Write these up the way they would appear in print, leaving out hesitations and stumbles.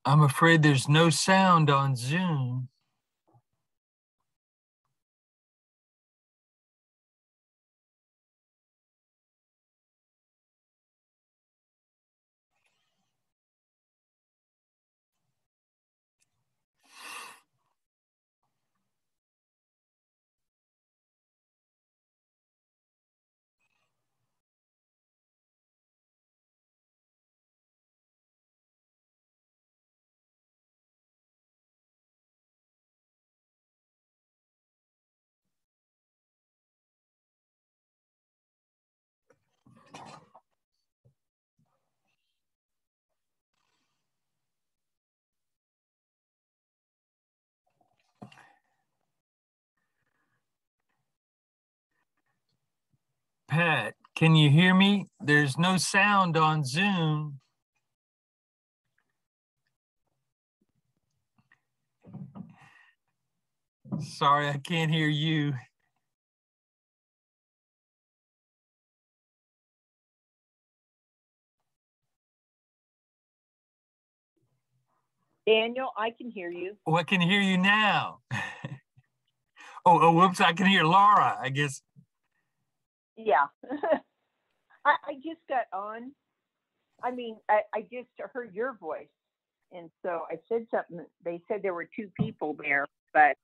I'm afraid there's no sound on Zoom. Pat, can you hear me? There's no sound on Zoom. Sorry, I can't hear you. Daniel, I can hear you. Oh, I can hear you now. Whoops, I can hear Laura, I guess. Yeah. I just got on. I mean, I just heard your voice. And so I said something. They said there were two people there, but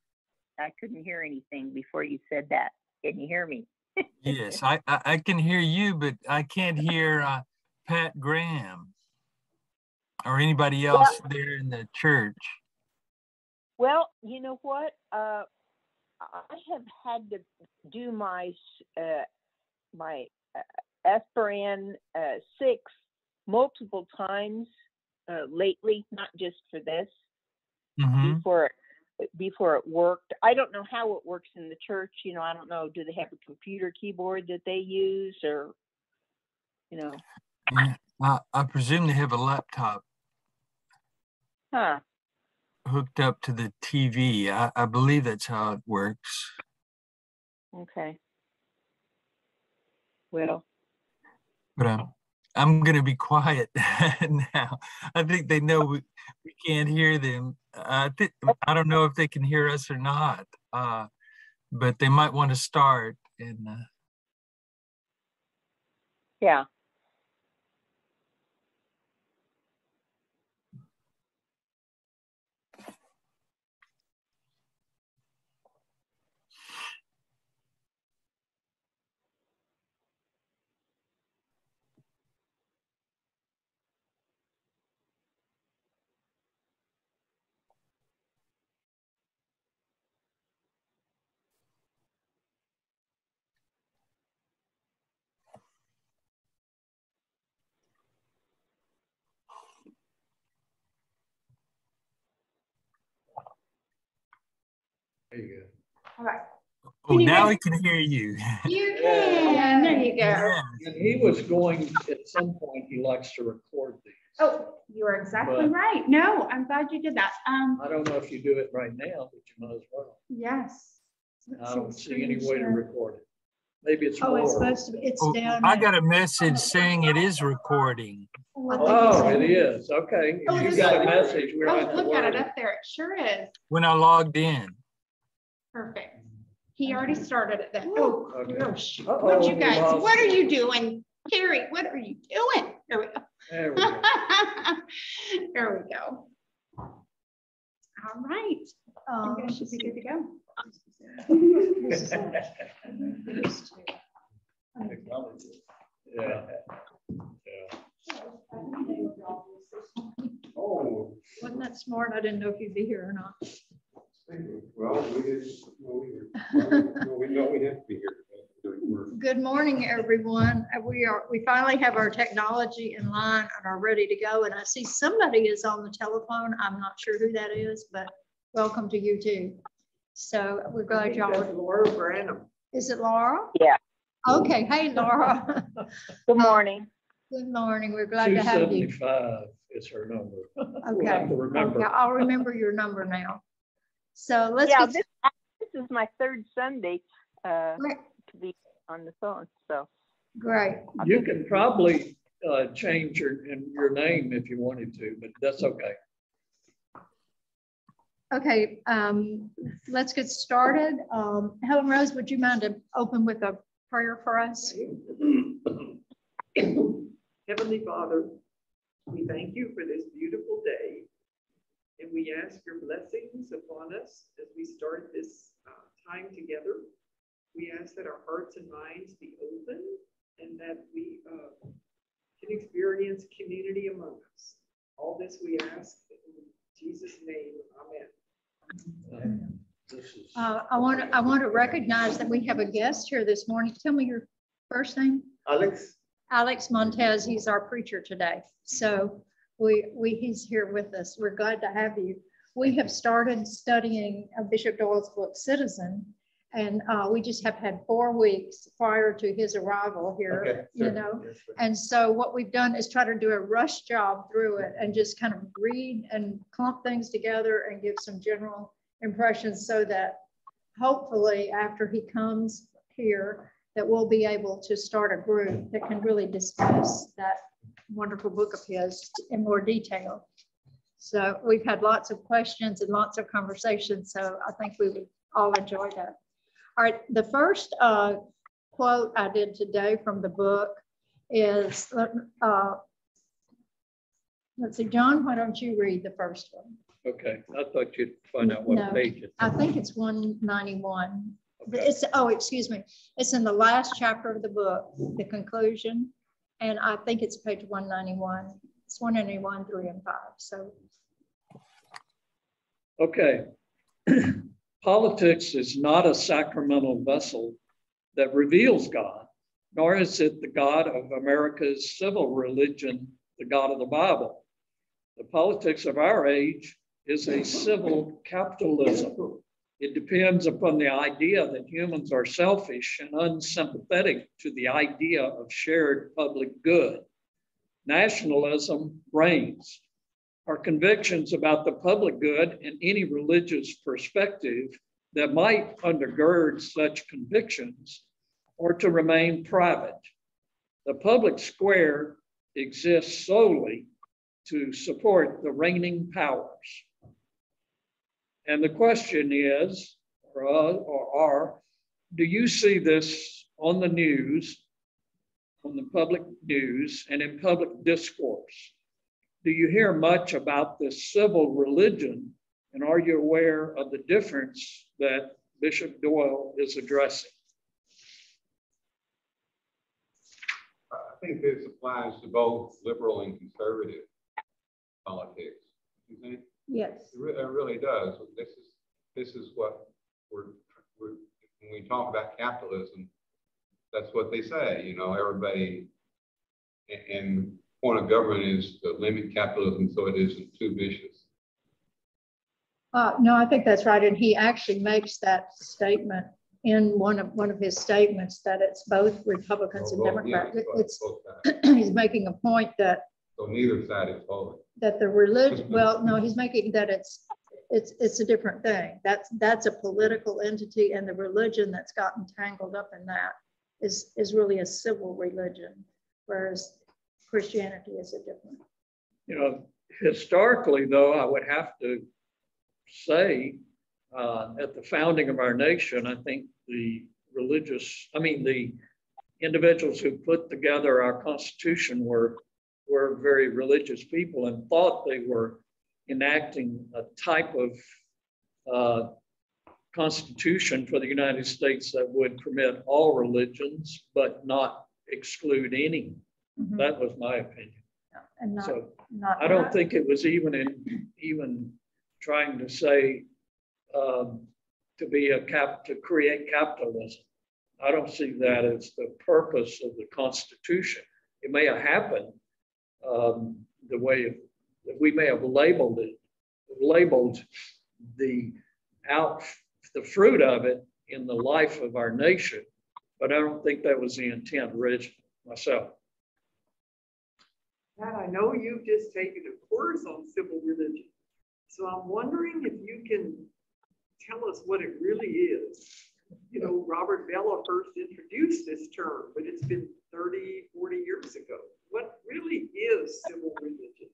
I couldn't hear anything before you said that. Can you hear me? Yes, I can hear you, but I can't hear Pat Graham or anybody else there in the church. Well, you know what? I have had to do my Esperan 6 multiple times lately, not just for this. Mm-hmm. Before it worked. I don't know how it works in the church. You know, I don't know. Do they have a computer keyboard that they use, or you know? Yeah, I presume they have a laptop hooked up to the TV. I believe that's how it works. Okay. Well, But I'm going to be quiet now. I think they know we can't hear them. I don't know if they can hear us or not, but they might want to start. And yeah. There you go. All right. Oh, now we can hear you. You can. There you go. Yeah. And he was going, at some point, he likes to record these. Oh, you are exactly But- right. No, I'm glad you did that. I don't know if you do it right now, but you might as well. Yes. I don't see any way to record it. Maybe it's Oh, more. it's supposed to be. It's Oh, down. I at- got a message saying it is recording. Oh, it is. Okay. Oh, If you this got is- a message, we don't Oh, have to look at it worry. up there. It sure is. When I logged in. Perfect. He already started it then. Oh, Okay. gosh. Uh-oh, What you we guys, lost what are it. you doing? Carrie, what are you doing? There we go. There we go. There we go. All right. I guess should be good to go. Yeah. Oh, Wasn't that smart? I didn't know if you'd be here or not. well, we didn't know we know we have to be here. Good morning, everyone. We finally have our technology in line and are ready to go. And I see somebody is on the telephone. I'm not sure who that is, but welcome to you too. So we're glad y'all. Laura Branham. Is it Laura? Yeah. Okay. Hey, Laura. Good morning. Good morning. We're glad to have you. 275 is her number. We'll Okay. have to remember. Okay, I'll remember your number now. So let's Yeah, get this is my third Sunday great. to be on the phone. So Great. You can probably change your name if you wanted to, but that's okay. Okay, let's get started. Helen Rose, would you mind to open with a prayer for us? Heavenly Father, we thank you for this beautiful day, and we ask your blessings upon us as we start this time together. We ask that our hearts and minds be open and that we can experience community among us. All this we ask in Jesus' name, amen. I want to recognize that we have a guest here this morning. Tell me your first name. Alex? Alex Montez. He's our preacher today. So he's here with us. We're glad to have you. We have started studying Bishop Doyle's book, Citizen, and we just have had 4 weeks prior to his arrival here, Okay, you sure. know. Yes, sir. And so what we've done is try to do a rush job through it and just kind of read and clump things together and give some general impressions so that hopefully after he comes here, that we'll be able to start a group that can really discuss that wonderful book of his in more detail. So we've had lots of questions and lots of conversations. So I think we would all enjoy that. All right, the first quote I did today from the book is, let's see, John, why don't you read the first one? Okay, I thought you'd find out what No, page it's I on. think it's 191. Okay. It's, oh, excuse me. It's in the last chapter of the book, the conclusion. And I think it's page 191. It's 191, 3 and 5. So Okay. Politics is not a sacramental vessel that reveals God, nor is it the God of America's civil religion, the God of the Bible. The politics of our age is a civil capitalism. It depends upon the idea that humans are selfish and unsympathetic to the idea of shared public good. Nationalism reigns. Our convictions about the public good and any religious perspective that might undergird such convictions are to remain private. The public square exists solely to support the reigning powers. And the question is, do you see this on the news, on the public news, and in public discourse? Do you hear much about this civil religion, and are you aware of the difference that Bishop Doyle is addressing? I think this applies to both liberal and conservative politics. You think? yes. It really does. This is what we're when we talk about capitalism, that's what they say. You know, everybody, and the point of government is to limit capitalism so it isn't too vicious. No, I think that's right. And he actually makes that statement in one of his statements that it's both Republicans and Democrats. He's making a point that so neither side is holy. That the religion, well, no, he's making that it's a different thing. That's a political entity, and the religion that's gotten tangled up in that is really a civil religion, whereas Christianity is a different. You know, historically, though, I would have to say at the founding of our nation, I think the individuals who put together our Constitution were very religious people and thought they were enacting a type of Constitution for the United States that would permit all religions, but not exclude any. Mm-hmm. That was my opinion. And I don't think it was even trying to say to create capitalism. I don't see that as the purpose of the Constitution. It may have happened the way that we may have labeled the fruit of it in the life of our nation, but I don't think that was the intent originally myself. Pat, I know you've just taken a course on civil religion, so I'm wondering if you can tell us what it really is. You know, Robert Bellah first introduced this term, but it's been 30, 40 years ago. What really is civil religion?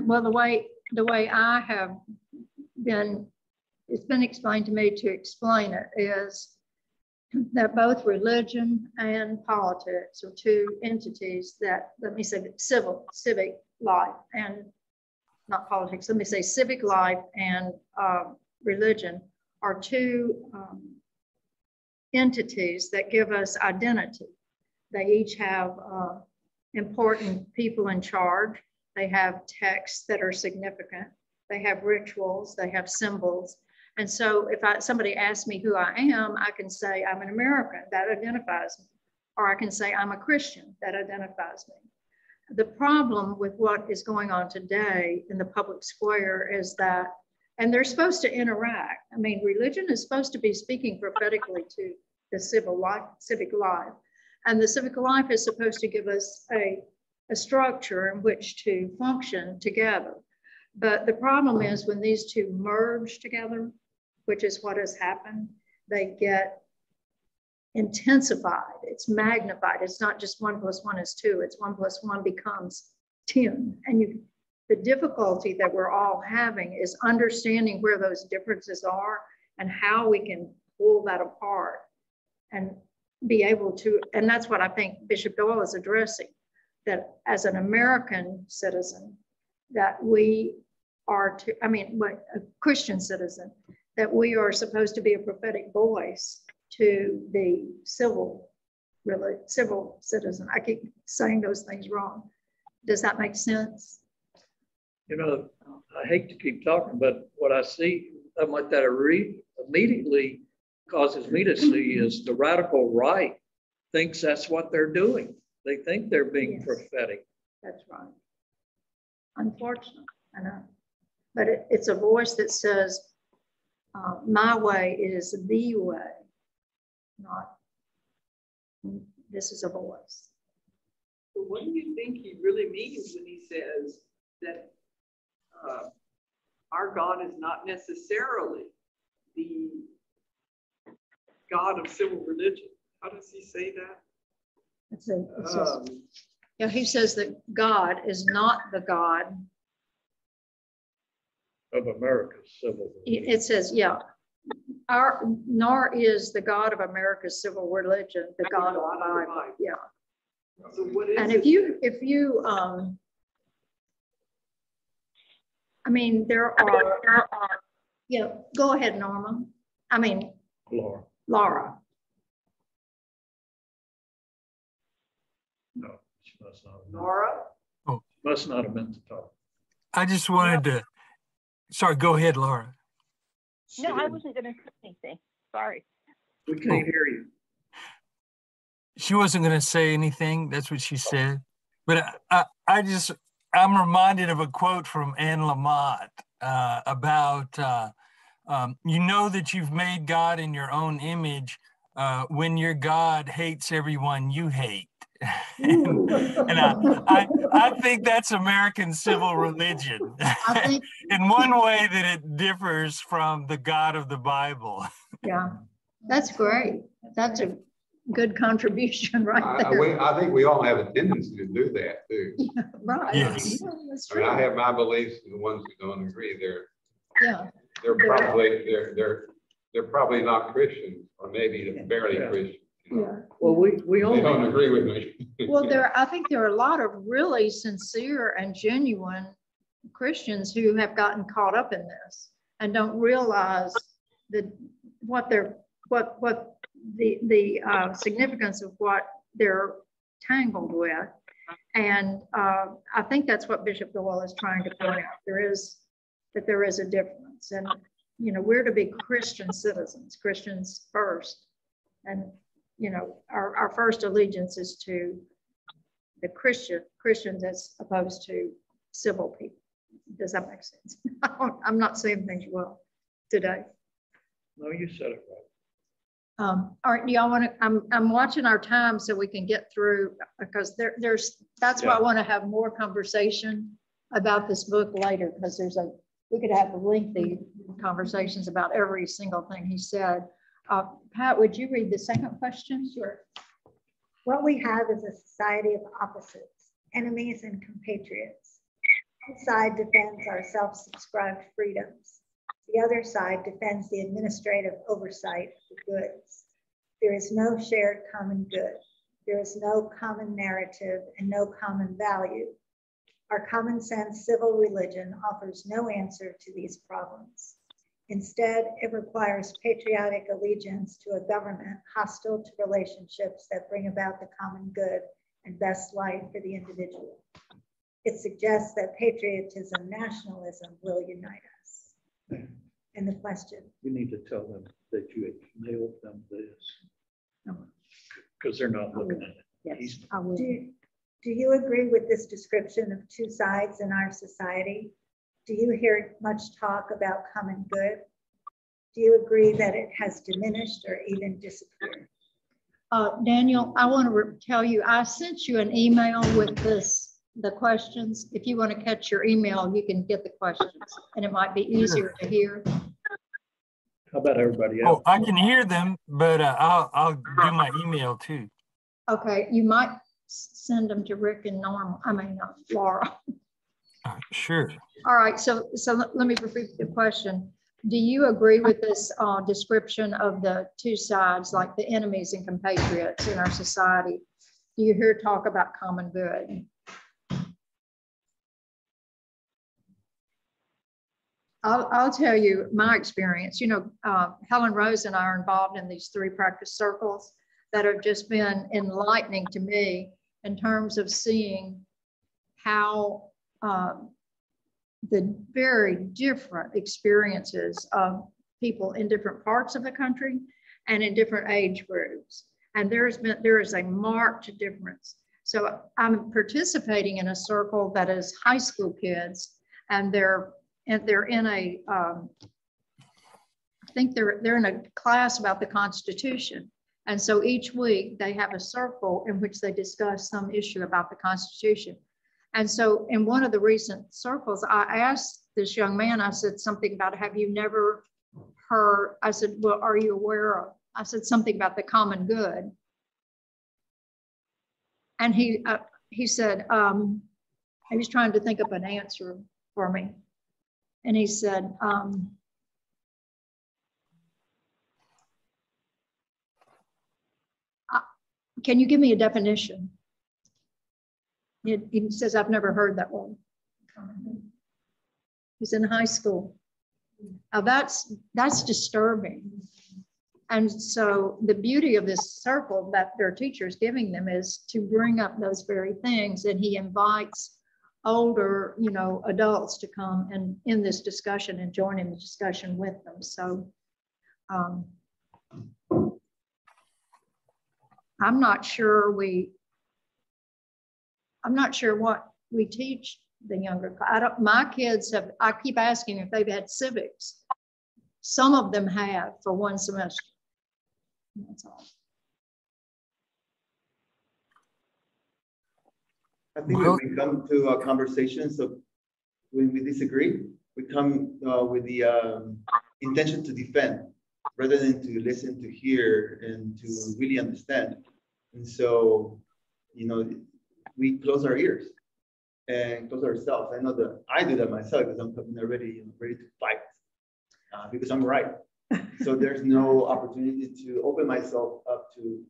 Well, the way I have it's been explained to me to explain it is that both religion and politics are two entities that, let me say, civic life and not politics, let me say civic life and religion are two entities that give us identity. They each have important people in charge. They have texts that are significant. They have rituals, they have symbols. And so if somebody asks me who I am, I can say I'm an American, that identifies me. Or I can say I'm a Christian, that identifies me. The problem with what is going on today in the public square is that, and they're supposed to interact. I mean, religion is supposed to be speaking prophetically to the civic life. And the civic life is supposed to give us a structure in which to function together. But the problem is when these two merge together, which is what has happened, they get intensified, it's magnified. It's not just 1 + 1 is 2, it's 1 + 1 becomes 10. And the difficulty that we're all having is understanding where those differences are and how we can pull that apart and be able to, and that's what I think Bishop Doyle is addressing, that as an American citizen, that we are a Christian citizen, that we are supposed to be a prophetic voice to the civil citizen. I keep saying those things wrong. Does that make sense? You know, I hate to keep talking, but what I see, what that immediately causes me to see is the radical right thinks that's what they're doing. They think they're being prophetic. That's right. Unfortunately, I know. But it's a voice that says, my way is the way, not this is a voice. So what do you think he really means when he says that our God is not necessarily the God of civil religion? How does he say that? Yeah, he says that God is not the God of America's civil religion. It says, yeah, nor is the God of America's civil religion the God of the Bible. Yeah. So what is and if you I mean, there are, yeah, go ahead, Norma. I mean, Laura. No, she must not. Laura? Oh, must not have meant to talk. I just wanted to, sorry, go ahead, Laura. No, I wasn't going to say anything. Sorry. We can't hear you. She wasn't going to say anything. That's what she said. But I'm reminded of a quote from Anne Lamott. about you know that you've made God in your own image when your God hates everyone you hate. and I think that's American civil religion I think, in one way that it differs from the God of the Bible. yeah, that's great. That's a good contribution right there. I think we all have a tendency to do that too. Yeah, right. Yes. Yeah, that's I mean, true. I have my beliefs, and the ones who don't agree, Yeah. they're probably not Christians, or maybe barely Christian. You know? Yeah. Well, we They don't only, agree with me. Well, I think there are a lot of really sincere and genuine Christians who have gotten caught up in this and don't realize what the significance of what they're tangled with. And I think that's what Bishop Doyle is trying to point out. There is a difference, and you know, we're to be Christian citizens, Christians first, and you know, our first allegiance is to the Christians as opposed to civil people. Does that make sense? I'm not saying things well today. no, you said it right. All right, do y'all want to? I'm watching our time so we can get through, because that's why I want to have more conversation about this book later, because we could have lengthy conversations about every single thing he said. Pat, would you read the second question? Sure. What we have is a society of opposites, enemies and compatriots. One side defends our self-subscribed freedoms. The other side defends the administrative oversight of the goods. There is no shared common good. There is no common narrative and no common value. Our common sense civil religion offers no answer to these problems. Instead, it requires patriotic allegiance to a government hostile to relationships that bring about the common good and best life for the individual. It suggests that patriotism, nationalism will unite us. And the question. You need to tell them that you mailed them this, because they're not looking at it. Yes, I will. Do you agree with this description of two sides in our society? Do you hear much talk about common good? Do you agree that it has diminished or even disappeared? Daniel, I want to tell you, I sent you an email with the questions. If you want to catch your email, you can get the questions, and it might be easier to hear. How about everybody else? Oh, I can hear them, but I'll do my email too. Okay, you might send them to Rick and Laura. Sure. All right, so let me repeat the question. Do you agree with this description of the two sides, like the enemies and compatriots in our society? Do you hear talk about common good? I'll tell you my experience. You know, Helen Rose and I are involved in these 3 practice circles that have just been enlightening to me in terms of seeing how the very different experiences of people in different parts of the country and in different age groups. And there is a marked difference. So I'm participating in a circle that is high school kids, and they're in a, I think they're in a class about the Constitution. And so each week they have a circle in which they discuss some issue about the Constitution. And so in one of the recent circles, I asked this young man, I said something about, have you never heard, I said, well, are you aware of, I said something about the common good. And he said, he was trying to think of an answer for me. And he said, can you give me a definition? He says, I've never heard that one. He's in high school. Now that's disturbing. And so the beauty of this circle that their teacher's giving them is to bring up those very things. And he invites older, you know, adults to come and in this discussion and join in the discussion with them. So I'm not sure what we teach the younger. My kids have, I keep asking if they've had civics. Some of them have for one semester. That's all. I think when we come to conversations of when we disagree, we come with the intention to defend rather than to listen, to hear, and to really understand. And so, you know, we close our ears and close ourselves. I know that I do that myself because I'm already ready to fight because I'm right. So there's no opportunity to open myself up to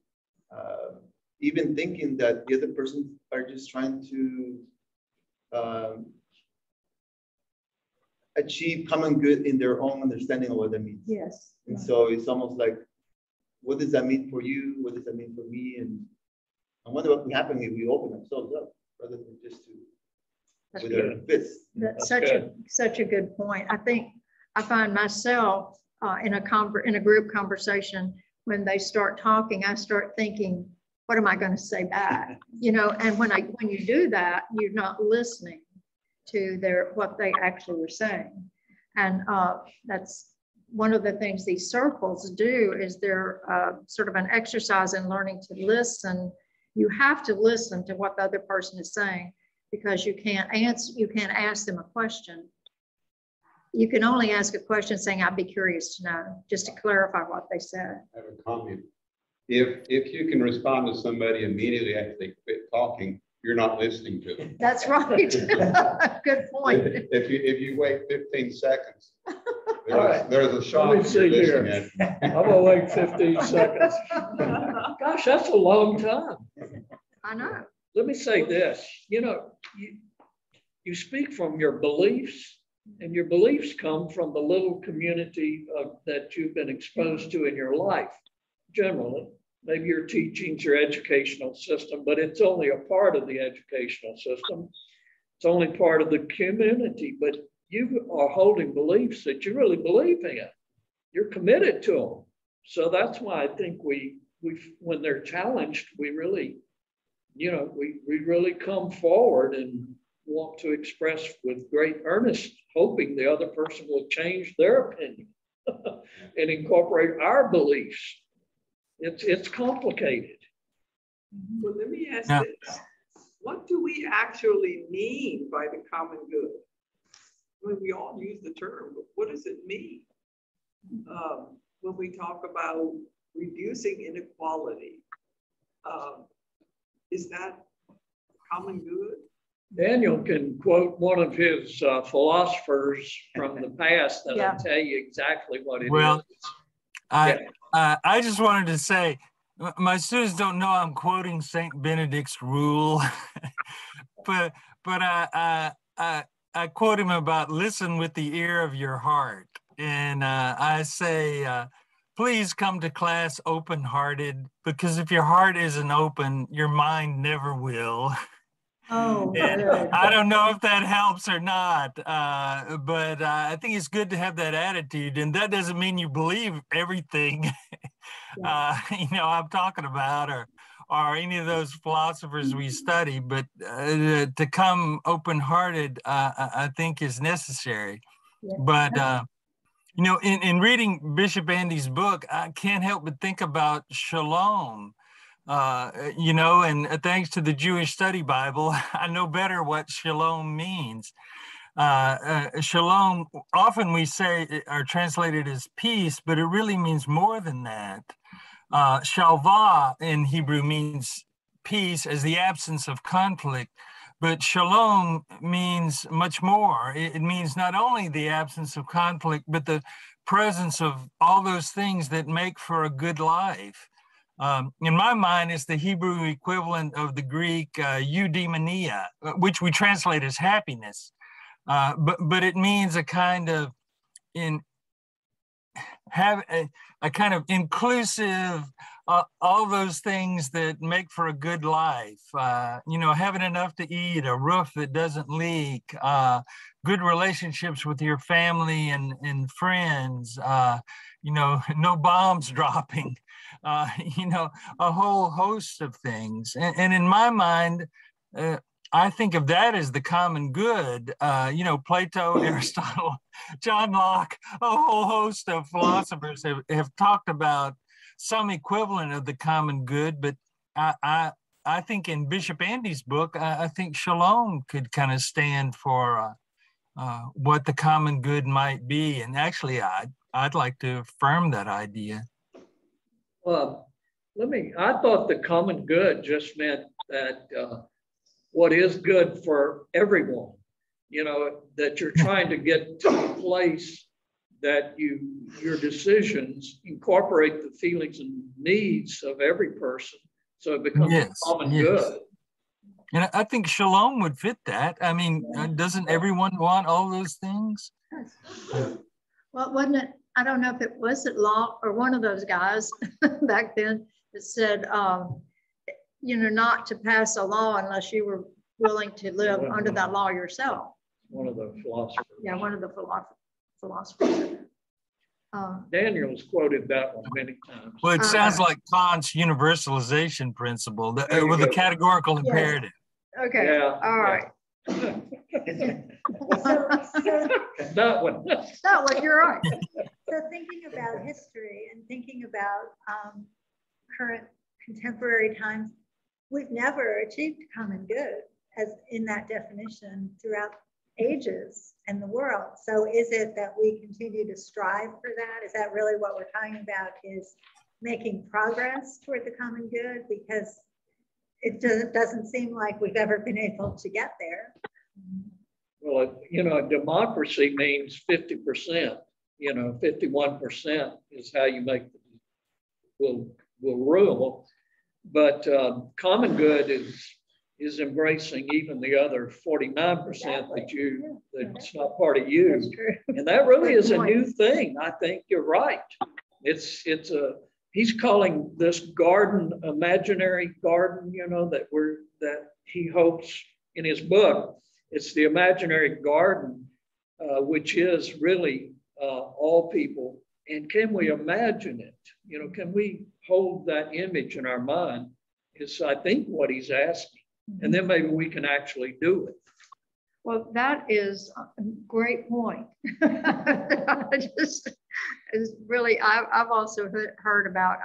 even thinking that the other person are just trying to achieve common good in their own understanding of what that means. Yes. And so it's almost like, what does that mean for you? What does that mean for me? And I wonder what would happen if we open ourselves up rather than just to with our fists. That's such a good point. I think I find myself in a group conversation, when they start talking, I start thinking, what am I going to say back? You know, and when you do that, you're not listening to what they actually were saying. And that's one of the things these circles do, is they're sort of an exercise in learning to listen. You have to listen to what the other person is saying, because you can't ask them a question. You can only ask a question saying, I'd be curious to know, just to clarify what they said. I have a comment. If you can respond to somebody immediately after they quit talking, you're not listening to them. That's right. Good point. If you wait 15 seconds, right. there's a shot. Let me see here. I'm gonna wait 15 seconds. Gosh, that's a long time. I know. Let me say this, you know, you speak from your beliefs, and your beliefs come from the little community that you've been exposed to in your life, generally. Maybe your teachings, your educational system, but it's only a part of the educational system. It's only part of the community, but you are holding beliefs that you really believe in. You're committed to them. So that's why I think when they're challenged, we really, you know, we really come forward and want to express with great earnest, hoping the other person will change their opinion and incorporate our beliefs. It's complicated. Well, let me ask this. What do we actually mean by the common good? I mean, we all use the term, but what does it mean? When we talk about reducing inequality, is that common good? Daniel can quote one of his philosophers from the past that'll tell you exactly what it is. I just wanted to say, my students don't know I'm quoting Saint Benedict's rule, but I quote him about listen with the ear of your heart, and I say, please come to class open-hearted, because if your heart isn't open, your mind never will. Oh, I don't know if that helps or not, but I think it's good to have that attitude, and that doesn't mean you believe everything I'm talking about, or any of those philosophers we study, but to come open-hearted, I think is necessary. Yeah. But in reading Bishop Andy's book, I can't help but think about shalom. And thanks to the Jewish Study Bible, I know better what shalom means. Shalom, often we say are translated as peace, but it really means more than that. Shalva in Hebrew means peace as the absence of conflict, but shalom means much more. It means not only the absence of conflict, but the presence of all those things that make for a good life. In my mind, it's the Hebrew equivalent of the Greek eudaimonia, which we translate as happiness. But it means a kind of a kind of inclusive, all those things that make for a good life. Having enough to eat, a roof that doesn't leak, good relationships with your family and friends, no bombs dropping. A whole host of things. And in my mind, I think of that as the common good. You know, Plato, Aristotle, John Locke, a whole host of philosophers have talked about some equivalent of the common good, but I think in Bishop Andy's book, I think shalom could kind of stand for what the common good might be. And actually, I'd like to affirm that idea. Well, I thought the common good just meant that what is good for everyone, you know, that you're trying to get to a place that your decisions incorporate the feelings and needs of every person. So it becomes common good. And I think shalom would fit that. I mean, doesn't everyone want all those things? Well, wasn't it, I don't know if it was Locke or one of those guys back then that said, you know, not to pass a law unless you were willing to live under that law yourself. One of the philosophers. Yeah, one of the philosophers. Daniel's quoted that one many times. Well, it sounds like Kant's universalization principle with a categorical imperative. Okay, yeah, all right. So That one. That one, you're right. So thinking about history and thinking about current contemporary times, we've never achieved common good as in that definition throughout ages and the world. So is it that we continue to strive for that? Is that really what we're talking about, is making progress toward the common good? Because it doesn't seem like we've ever been able to get there. Well, you know, democracy means 50%, you know, 51% is how you make will rule. But common good is embracing even the other 49% that's not part of you. That's true. And that really is a new thing. I think you're right. He's calling this garden, imaginary garden, you know, that he hopes in his book. It's the imaginary garden, which is really all people. And can we imagine it? You know, can we hold that image in our mind? Is, I think, what he's asking. And then maybe we can actually do it. Well, that is a great point. I've also heard about,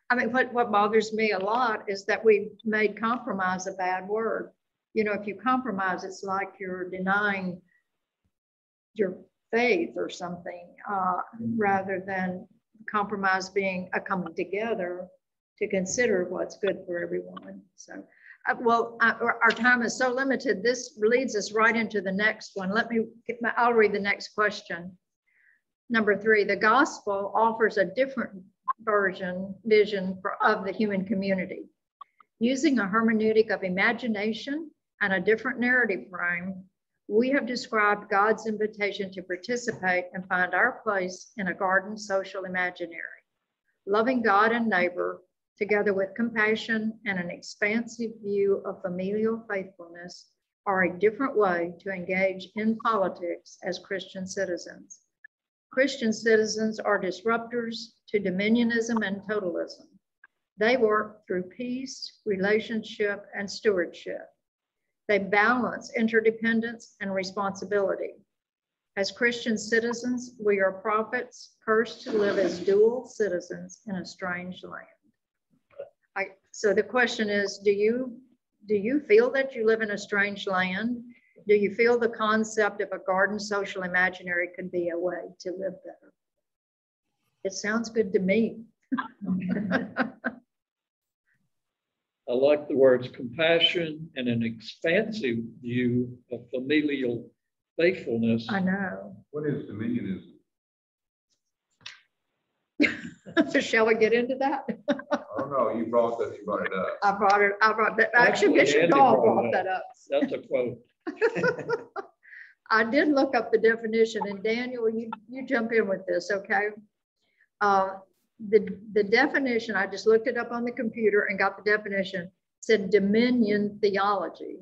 I mean, what bothers me a lot is that we've made compromise a bad word. You know, if you compromise, it's like you're denying your faith or something, rather than compromise being a coming together to consider what's good for everyone. So, our time is so limited. This leads us right into the next one. I'll read the next question. Number 3, the gospel offers a different vision of the human community. Using a hermeneutic of imagination and a different narrative frame, we have described God's invitation to participate and find our place in a garden social imaginary. Loving God and neighbor, together with compassion and an expansive view of familial faithfulness, are a different way to engage in politics as Christian citizens. Christian citizens are disruptors to dominionism and totalism. They work through peace, relationship, and stewardship. They balance interdependence and responsibility. As Christian citizens, we are prophets cursed to live as dual citizens in a strange land. So the question is, do you feel that you live in a strange land? Do you feel the concept of a garden social imaginary could be a way to live better? It sounds good to me. I like the words compassion and an expansive view of familial faithfulness. I know. What is dominionism? Shall we get into that? I don't know. You brought it up. I brought that. Actually, Bishop Doyle brought that up. That's a quote. I did look up the definition, and Daniel, you jump in with this, okay? The definition, I just looked it up on the computer and got the definition, said dominion theology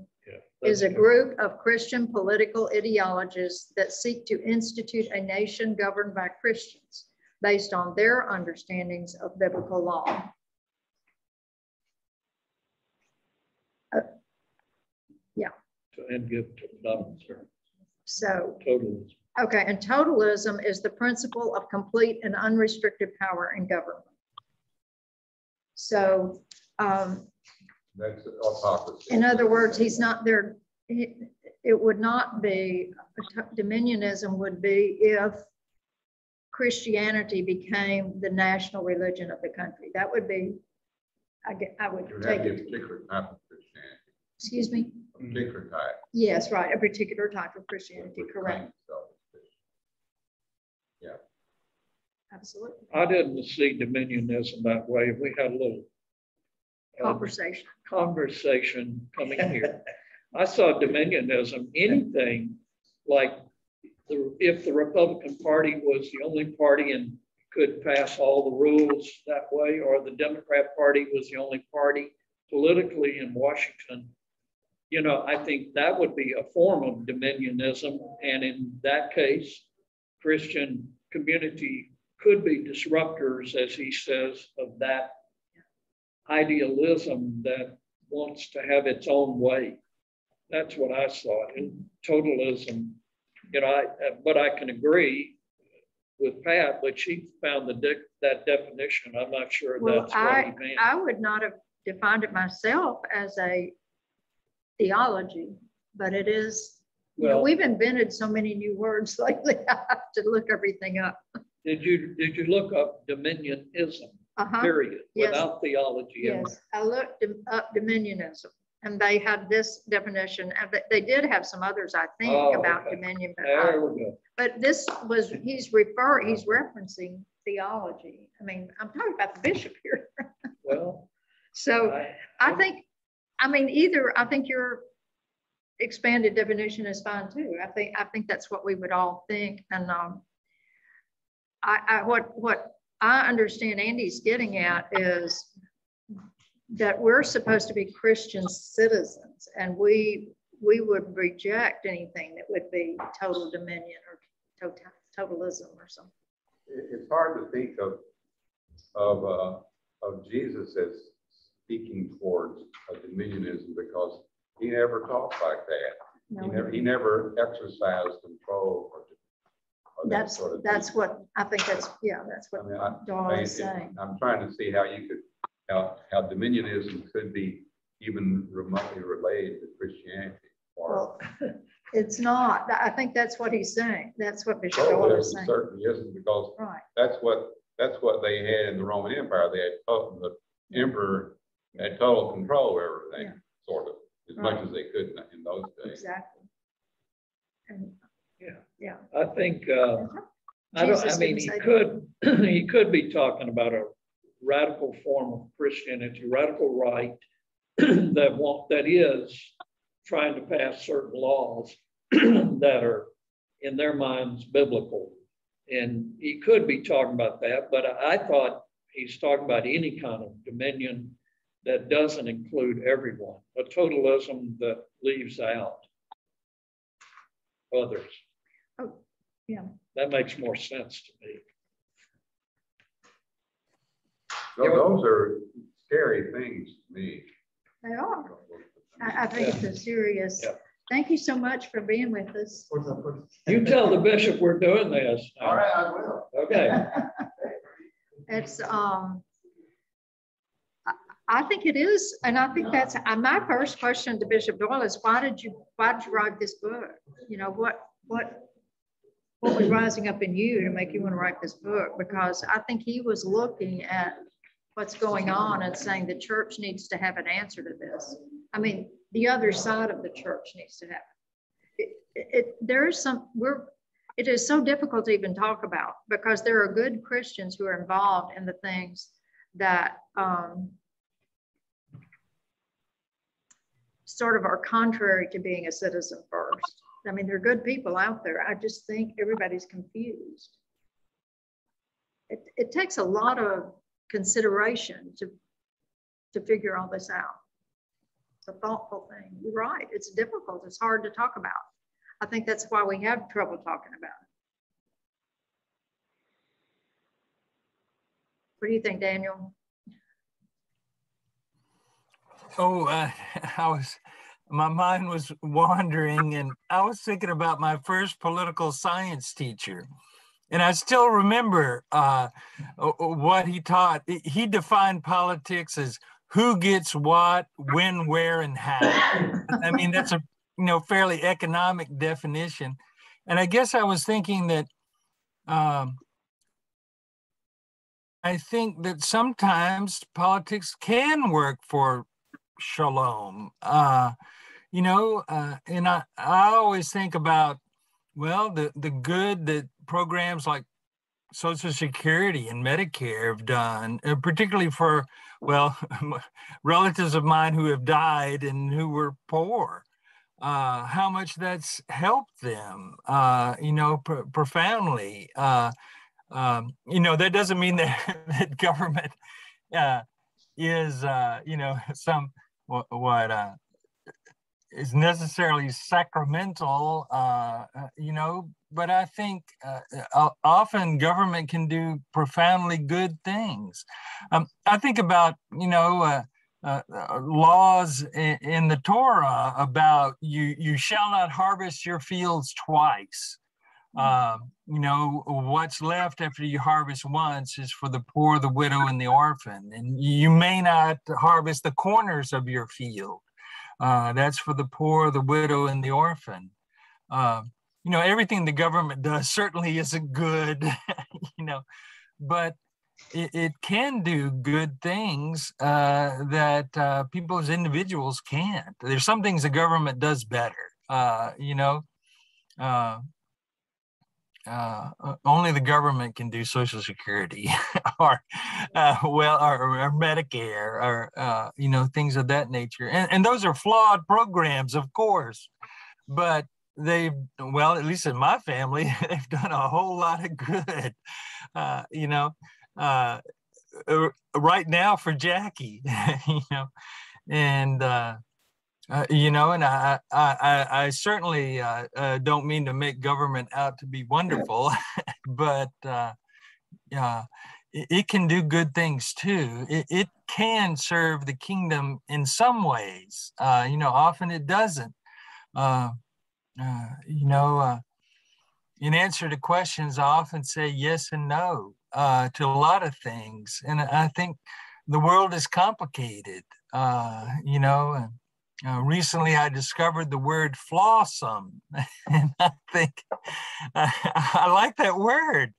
is a group of Christian political ideologies that seek to institute a nation governed by Christians based on their understandings of biblical law. and give to Donald, sir. So, Totalism. okay, and totalism is the principle of complete and unrestricted power in government. So, That's autocracy. in other words, he's not there. It would not be, dominionism would be if Christianity became the national religion of the country. That would be, I would It would take have to be a it. particular type of Christianity. Excuse me? A particular type. Yes, right, a particular type of Christianity, With correct. claims self-sufficiency. Yeah. Absolutely. I didn't see dominionism that way. We had a little conversation coming here. I saw dominionism, anything like if the Republican Party was the only party and could pass all the rules that way, or the Democrat Party was the only party politically in Washington, you know, I think that would be a form of dominionism. And in that case, Christian community could be disruptors, as he says, of that idealism that wants to have its own way. That's what I saw in totalism. You know, but I can agree with Pat, but she found that definition. I'm not sure Well, that's what he meant. I would not have defined it myself as a theology, but it is, you know, Well, we've invented so many new words lately. I have to look everything up. did you look up dominionism, period, Yes. without theology? in Yes, I looked up dominionism, and they had this definition, and they did have some others, I think, Oh, about okay. dominion. there? There we go. But this was, he's referencing theology. I mean, I'm talking about the bishop here. Well, So I think your expanded definition is fine too. I think that's what we would all think. And what I understand Andy's getting at is that we're supposed to be Christian citizens, and we would reject anything that would be total dominion or totalism or something. It's hard to think of Jesus as speaking towards a dominionism, because he never talked like that. No, He never exercised control or that sort of that's thing. what I think. That's what I mean, Doyle is saying. I'm trying to see how how dominionism could be even remotely related to Christianity. Well, it's not. I think that's what he's saying. That's what Bishop Doyle is saying. Certainly isn't, because Right. that's what they had in the Roman Empire. They had the emperor had total control over everything, sort of, as much as they could in those days. Exactly. And yeah. I think Jesus he didn't say could he could be talking about a radical form of Christianity, radical right that is trying to pass certain laws that are in their minds biblical. And he could be talking about that, but I thought he's talking about any kind of dominion that doesn't include everyone, a totalism that leaves out others. Oh, yeah. That makes more sense to me. Those are scary things to me. They are. I think it's a serious. Yeah. Thank you so much for being with us. You tell the bishop we're doing this. All right, I will. Okay. It's I think it is, and I think that's my first question to Bishop Doyle is why did you write this book? You know, what was rising up in you to make you want to write this book? Because I think he was looking at what's going on and saying the church needs to have an answer to this. I mean, the other side of the church needs to have it. It is so difficult to even talk about, because there are good Christians who are involved in the things that sort of are contrary to being a citizen first. I mean, there are good people out there. I just think everybody's confused. It takes a lot of consideration to figure all this out. It's a thoughtful thing. You're right. It's difficult. It's hard to talk about. I think that's why we have trouble talking about it. What do you think, Daniel? Oh, I my mind was wandering, and I was thinking about my first political science teacher. And I still remember what he taught. He defined politics as who gets what, when, where, and how. I mean, that's a fairly economic definition. And I guess I was thinking that I think that sometimes politics can work for shalom. And I always think about, well, the good that programs like Social Security and Medicare have done, particularly for, well, relatives of mine who have died and who were poor, how much that's helped them, profoundly. That doesn't mean that government is, some what is necessarily sacramental, but I think often government can do profoundly good things. I think about, laws in the Torah about you shall not harvest your fields twice. What's left after you harvest once is for the poor, the widow, and the orphan. And you may not harvest the corners of your field. That's for the poor, the widow, and the orphan. Everything the government does certainly isn't good, but it can do good things that people as individuals can't. There's some things the government does better, only the government can do Social Security or Medicare or things of that nature. And those are flawed programs, of course, but at least in my family, they've done a whole lot of good, right now for Jackie, and and I certainly don't mean to make government out to be wonderful, but it can do good things too. It can serve the kingdom in some ways. Often it doesn't. In answer to questions, I often say yes and no to a lot of things, and I think the world is complicated. Recently, I discovered the word flawsome, and I think I like that word,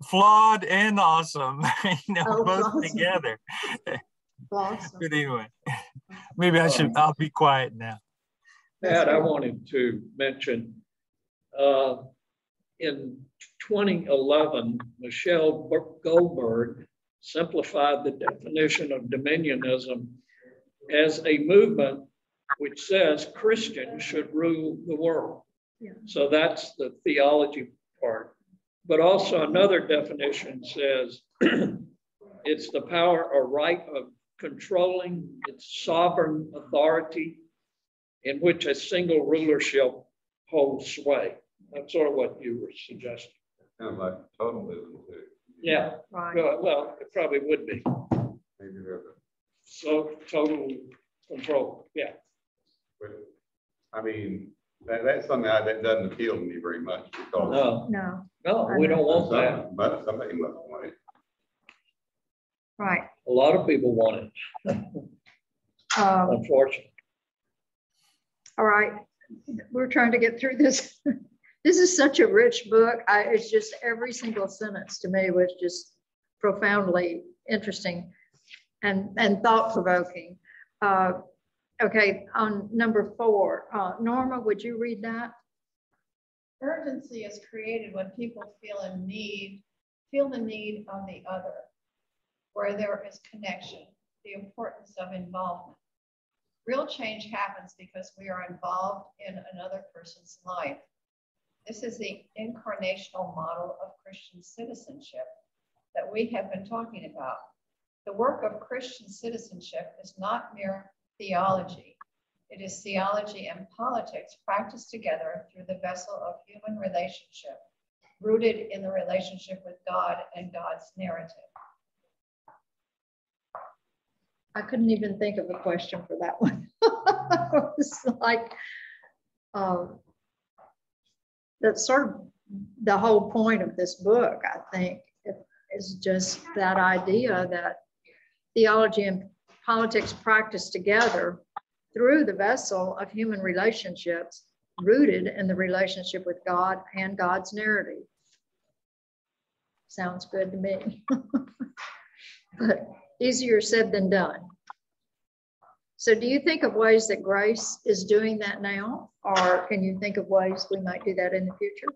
flawed and awesome, both awesome. Together. Awesome. But anyway, maybe I'll be quiet now. Pat, I wanted to mention in 2011, Michelle Goldberg simplified the definition of dominionism as a movement which says Christians should rule the world. Yeah. So that's the theology part. But also another definition says it's the power or right of controlling its sovereign authority in which a single rulership holds sway. That's sort of what you were suggesting. Kind of like totalism too. Yeah, right. Well, it probably would be. Maybe there's so total control, yeah. But I mean, that's something that doesn't appeal to me very much because no, we don't want that. But somebody must want it. Right. A lot of people want it. Unfortunately. All right, we're trying to get through this. This is such a rich book. It's just every single sentence to me was just profoundly interesting and thought-provoking. Okay, on number 4, Norma, would you read that? Urgency is created when people feel the need on the other, where there is connection, the importance of involvement. Real change happens because we are involved in another person's life. This is the incarnational model of Christian citizenship that we have been talking about. The work of Christian citizenship is not mere theology. It is theology and politics practiced together through the vessel of human relationship, rooted in the relationship with God and God's narrative. I couldn't even think of a question for that one. It's like, that's sort of the whole point of this book, I think, is just that idea that theology and politics practice together through the vessel of human relationships, rooted in the relationship with God and God's narrative. Sounds good to me. But easier said than done. So do you think of ways that Grace is doing that now? Or can you think of ways we might do that in the future?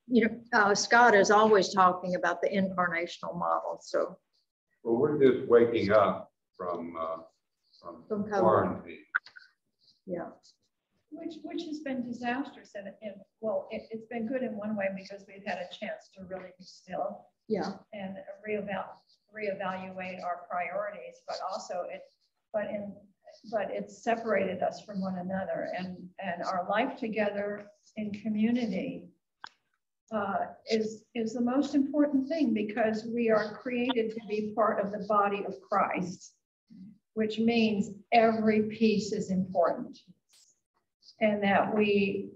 You know, Scott is always talking about the incarnational model. So, well, we're just waking up from quarantine. Yeah. Which has been disastrous, and well, it's been good in one way because we've had a chance to really be still, yeah, and reevaluate our priorities, but also it's separated us from one another, and our life together in community is the most important thing, because we are created to be part of the body of Christ, which means every piece is important. And that we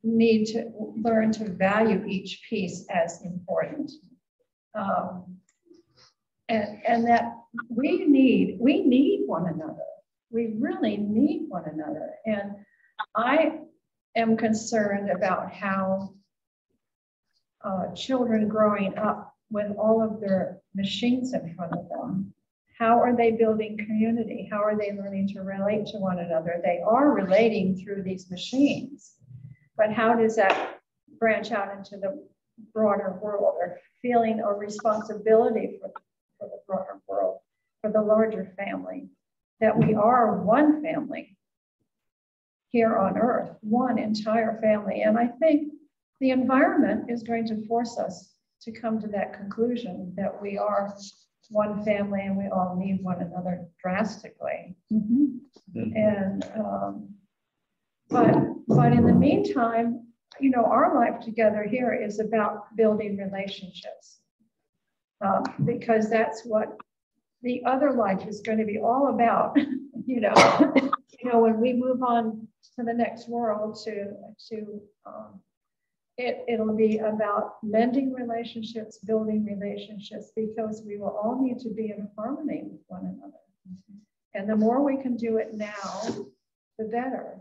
need to learn to value each piece as important. And that we need one another. We really need one another. And I am concerned about how children growing up with all of their machines in front of them, how are they building community? How are they learning to relate to one another? They are relating through these machines, but how does that branch out into the broader world, or feeling a responsibility for the broader world, for the larger family, that we are one family here on earth, one entire family. And I think the environment is going to force us to come to that conclusion, that we are one family and we all need one another drastically. Mm-hmm. Mm-hmm. And but in the meantime, you know, our life together here is about building relationships, because that's what the other life is going to be all about. You know, when we move on to the next world, it'll be about mending relationships, building relationships, because we will all need to be in harmony with one another. Mm-hmm. And the more we can do it now, the better.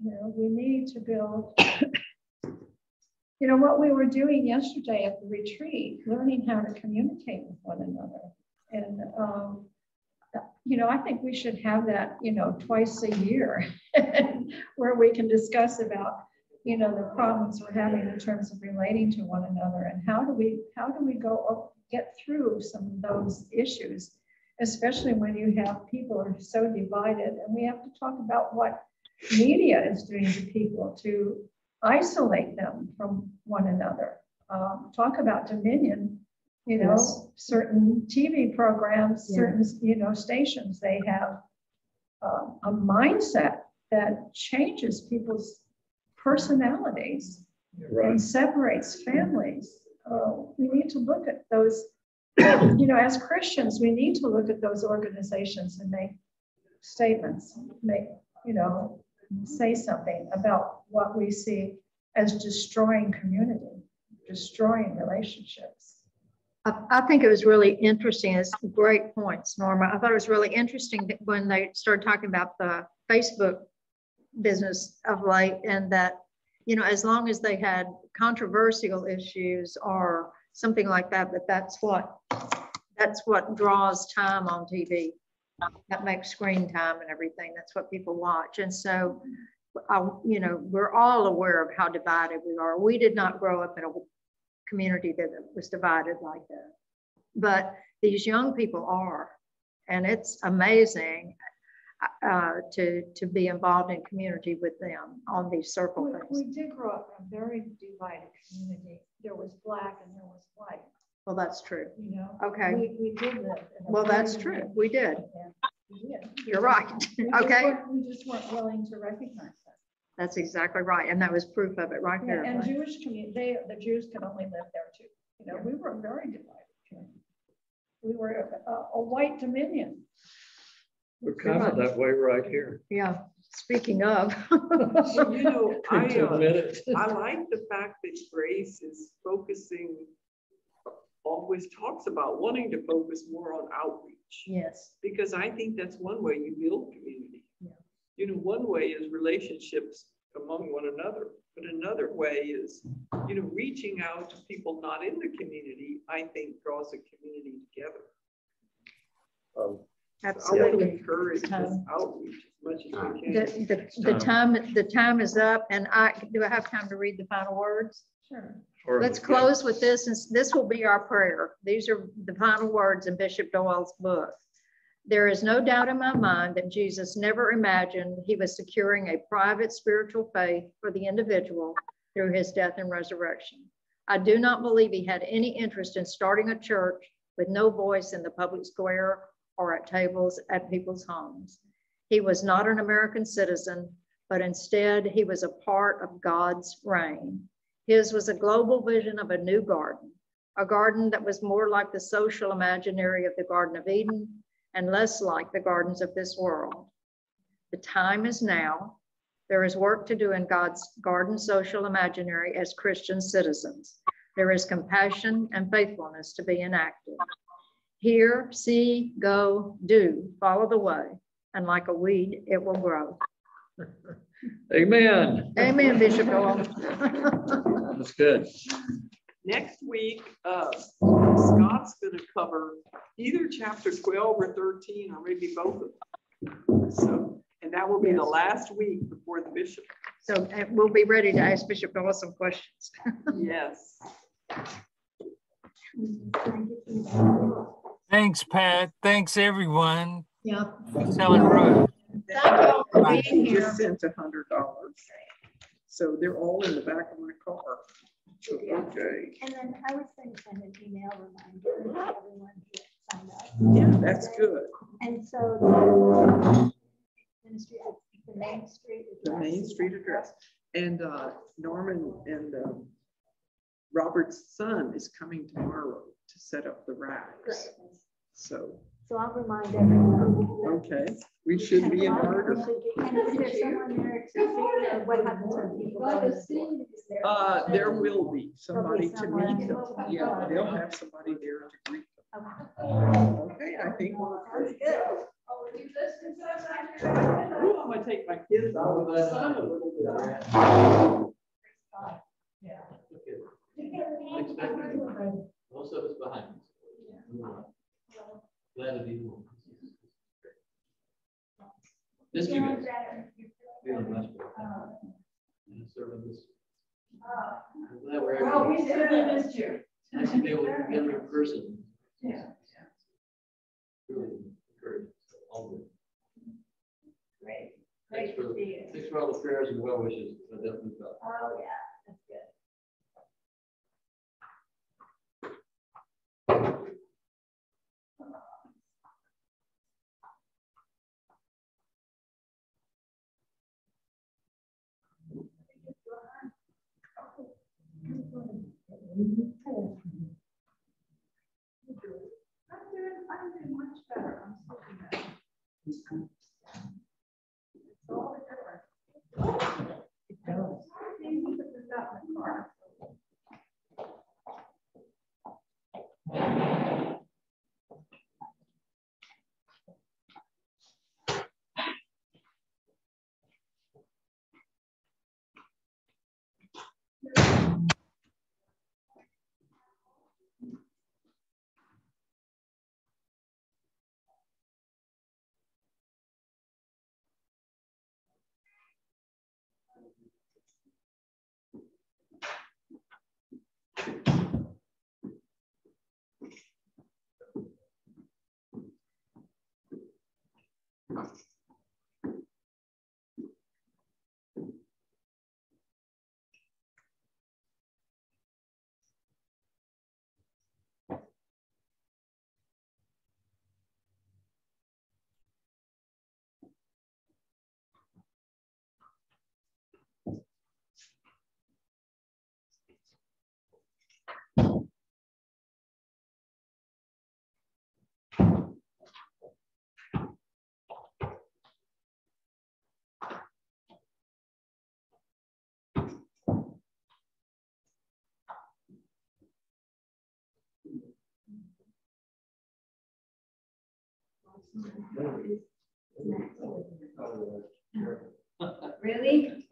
You know, we need to build, you know, what we were doing yesterday at the retreat, learning how to communicate with one another. And, you know, I think we should have that, you know, twice a year where we can discuss about, you know, the problems we're having in terms of relating to one another, and how do we get through some of those issues, especially when you have people who are so divided. And we have to talk about what media is doing to people to isolate them from one another. Talk about dominion, you know, yes. Certain TV programs, yeah. Certain, you know, stations, they have a mindset that changes people's personalities, right, and separates families. We need to look at those, you know, as Christians, we need to look at those organizations and make statements, you know, say something about what we see as destroying community, destroying relationships. I think it was really interesting. It's great points, Norma. I thought it was really interesting that when they started talking about the Facebook business of late, and that, you know, as long as they had controversial issues or something like that, that's what draws time on TV. That makes screen time and everything. That's what people watch. And so, you know, we're all aware of how divided we are. We did not grow up in a community that was divided like that, but these young people are, and it's amazing to be involved in community with them on these circle things. We did grow up in a very divided community. There was black and there was white. Well, that's true. You know, okay. We did live. Well, that's true. We did. You're right. Okay. We just weren't willing to recognize that. That's exactly right, and that was proof of it right there. And right? Jewish community, the Jews can only live there too. You know, we were very divided. We were a white dominion. We're kind of that way right here. Yeah, speaking of. Well, you know, I Admit it. like the fact that Grace is focusing, always talks about wanting to focus more on outreach. Yes. Because I think that's one way you build community. Yeah. You know, one way is relationships among one another, but another way is, you know, reaching out to people not in the community, I think draws a community together. I would encourage this outreach as much as we can. The time is up, and do I have time to read the final words? Sure. Let's close with this, and this will be our prayer. These are the final words in Bishop Doyle's book. There is no doubt in my mind that Jesus never imagined he was securing a private spiritual faith for the individual through his death and resurrection. I do not believe he had any interest in starting a church with no voice in the public square or at tables at people's homes. He was not an American citizen, but instead he was a part of God's reign. His was a global vision of a new garden, a garden that was more like the social imaginary of the Garden of Eden and less like the gardens of this world. The time is now. There is work to do in God's garden social imaginary as Christian citizens. There is compassion and faithfulness to be enacted. Hear, see, go, do, follow the way, and like a weed, it will grow. Amen. Amen, Bishop Doyle. That's good. Next week, Scott's going to cover either chapter 12 or 13, or maybe both of them. So, and that will be the last week before the bishop. So we'll be ready to ask Bishop Doyle some questions. Yes. Thanks, Pat. Thanks, everyone. Yeah. Stellar Road. Thank you all for being here. Just sent $100. So they're all in the back of my car. Okay. And then I was going to send an email reminder to everyone who signed up. Yeah, that's good. And so the Main Street address. The Main Street address. And Norman and Robert's son is coming tomorrow to set up the racks. So I'll remind everyone. okay, we should be in order. And is there someone there to see, or what happens when people go to school? There will be somebody to meet them. Yeah, they'll have somebody there to greet them. Okay, I think we're pretty good. Ooh, I'm gonna take my kids out of the sun a little bit. Yeah. Most of us behind us. Glad to be home. This you guys. Feeling much better. Serving this. I'm glad we're able. Oh, we certainly missed you. Nice to be able to get together in person. Yeah. Really encouraged. All good. Great. Thanks Great to see you. Thanks for all the prayers and well wishes. I definitely felt. Oh, yeah, that's good. I'm doing much better. I'm sleeping better. It's all the difference. It does. Maybe put this out in the car. Really?